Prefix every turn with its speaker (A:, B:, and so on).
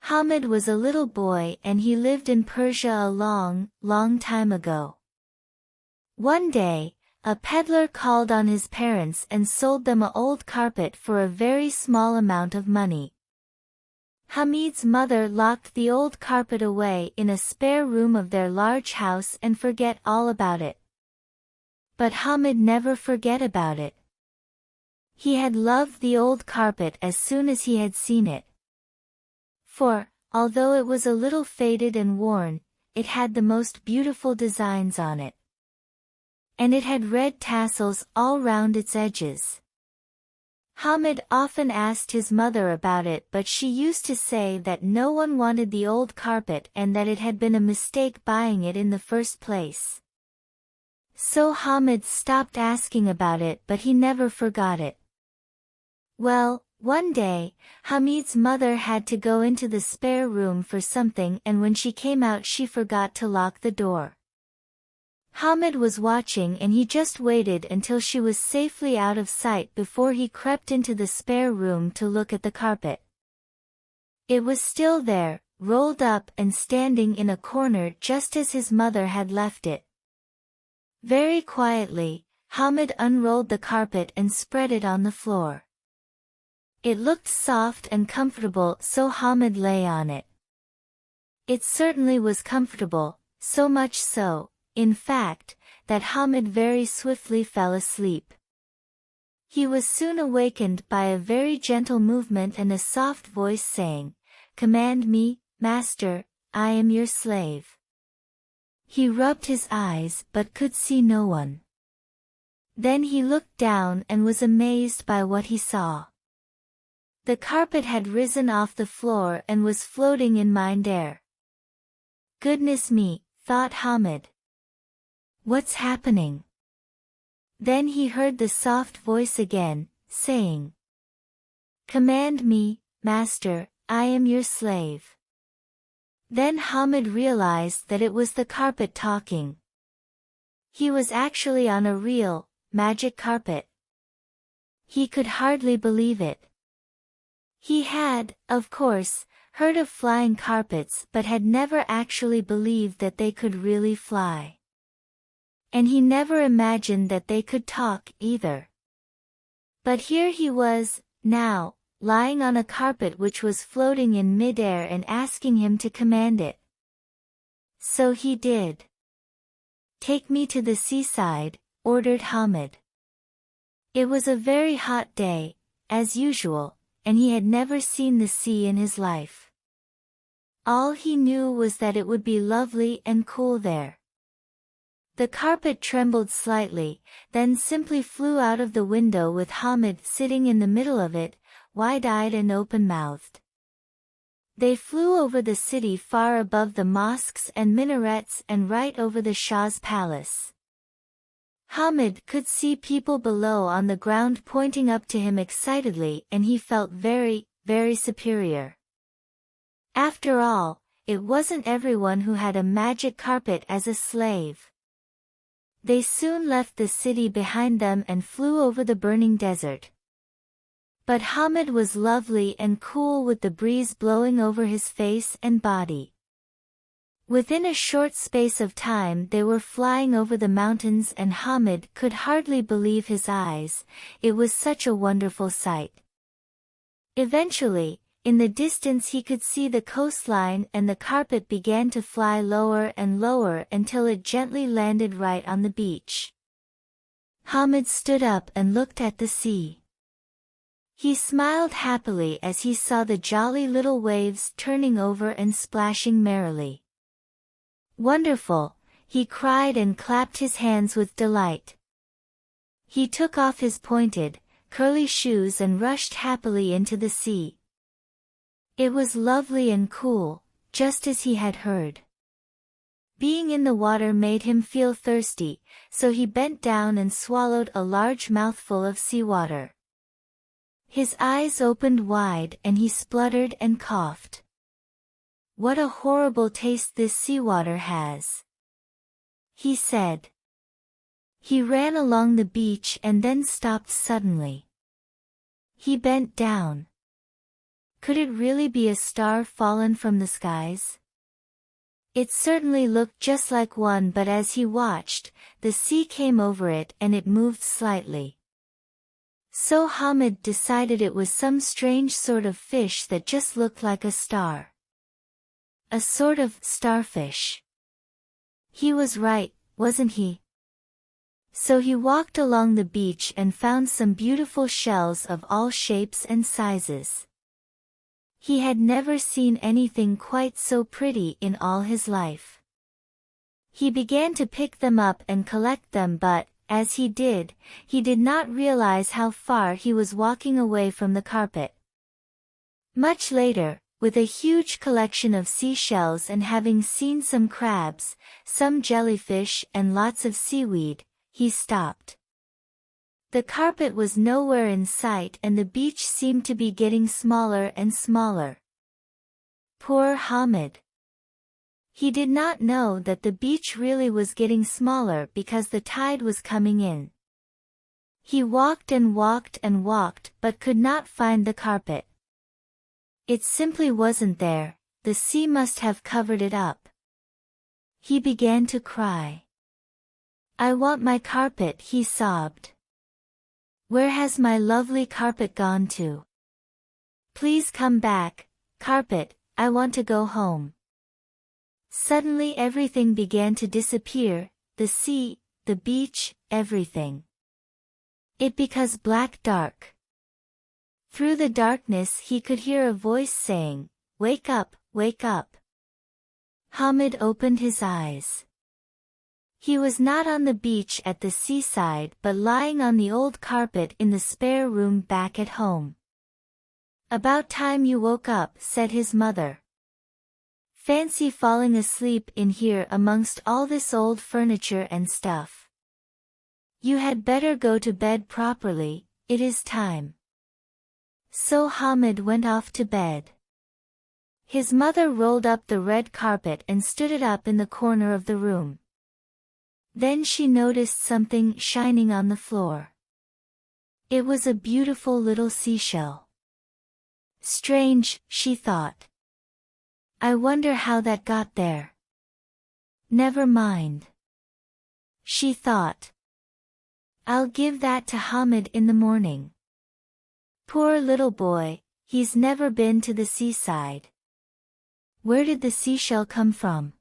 A: Hamid was a little boy and he lived in Persia a long, long time ago. One day, a peddler called on his parents and sold them an old carpet for a very small amount of money. Hamid's mother locked the old carpet away in a spare room of their large house and forget all about it. But Hamid never forget about it. He had loved the old carpet as soon as he had seen it. For, although it was a little faded and worn, it had the most beautiful designs on it. And it had red tassels all round its edges. Hamid often asked his mother about it, but she used to say that no one wanted the old carpet and that it had been a mistake buying it in the first place. So Hamid stopped asking about it, but he never forgot it. Well, one day, Hamid's mother had to go into the spare room for something, and when she came out she forgot to lock the door. Hamid was watching and he just waited until she was safely out of sight before he crept into the spare room to look at the carpet. It was still there, rolled up and standing in a corner just as his mother had left it. Very quietly, Hamid unrolled the carpet and spread it on the floor. It looked soft and comfortable, so Hamid lay on it. It certainly was comfortable, so much so, in fact, that Hamid very swiftly fell asleep. He was soon awakened by a very gentle movement and a soft voice saying, "Command me, master, I am your slave." He rubbed his eyes but could see no one. Then he looked down and was amazed by what he saw. The carpet had risen off the floor and was floating in midair. Goodness me, thought Hamid. What's happening? Then he heard the soft voice again, saying, "Command me, master, I am your slave." Then Hamid realized that it was the carpet talking. He was actually on a real, magic carpet. He could hardly believe it. He had, of course, heard of flying carpets but had never actually believed that they could really fly. And he never imagined that they could talk either. But here he was, now, lying on a carpet which was floating in midair and asking him to command it. So he did. "Take me to the seaside," ordered Hamid. It was a very hot day, as usual, and he had never seen the sea in his life. All he knew was that it would be lovely and cool there. The carpet trembled slightly, then simply flew out of the window with Hamid sitting in the middle of it, wide-eyed and open-mouthed. They flew over the city far above the mosques and minarets and right over the Shah's palace. Hamid could see people below on the ground pointing up to him excitedly, and he felt very, very superior. After all, it wasn't everyone who had a magic carpet as a slave. They soon left the city behind them and flew over the burning desert. But Hamid was lovely and cool with the breeze blowing over his face and body. Within a short space of time they were flying over the mountains and Hamid could hardly believe his eyes, it was such a wonderful sight. Eventually, in the distance he could see the coastline and the carpet began to fly lower and lower until it gently landed right on the beach. Hamid stood up and looked at the sea. He smiled happily as he saw the jolly little waves turning over and splashing merrily. "Wonderful," he cried and clapped his hands with delight. He took off his pointed, curly shoes and rushed happily into the sea. It was lovely and cool, just as he had heard. Being in the water made him feel thirsty, so he bent down and swallowed a large mouthful of seawater. His eyes opened wide and he spluttered and coughed. "What a horrible taste this seawater has," he said. He ran along the beach and then stopped suddenly. He bent down. Could it really be a star fallen from the skies? It certainly looked just like one, but as he watched, the sea came over it and it moved slightly. So Hamid decided it was some strange sort of fish that just looked like a star. A sort of starfish. He was right, wasn't he? So he walked along the beach and found some beautiful shells of all shapes and sizes. He had never seen anything quite so pretty in all his life. He began to pick them up and collect them, but, as he did not realize how far he was walking away from the carpet. Much later, with a huge collection of seashells and having seen some crabs, some jellyfish and lots of seaweed, he stopped. The carpet was nowhere in sight and the beach seemed to be getting smaller and smaller. Poor Hamid. He did not know that the beach really was getting smaller because the tide was coming in. He walked and walked and walked but could not find the carpet. It simply wasn't there, the sea must have covered it up. He began to cry. "I want my carpet," he sobbed. "Where has my lovely carpet gone to? Please come back, carpet, I want to go home." Suddenly everything began to disappear, the sea, the beach, everything. It became black dark. Through the darkness he could hear a voice saying, "Wake up, wake up." Hamid opened his eyes. He was not on the beach at the seaside but lying on the old carpet in the spare room back at home. "About time you woke up," said his mother. "Fancy falling asleep in here amongst all this old furniture and stuff. You had better go to bed properly, it is time." So Hamid went off to bed. His mother rolled up the red carpet and stood it up in the corner of the room. Then she noticed something shining on the floor. It was a beautiful little seashell. Strange, she thought. I wonder how that got there. Never mind. She thought. I'll give that to Hamid in the morning. Poor little boy, he's never been to the seaside. Where did the seashell come from?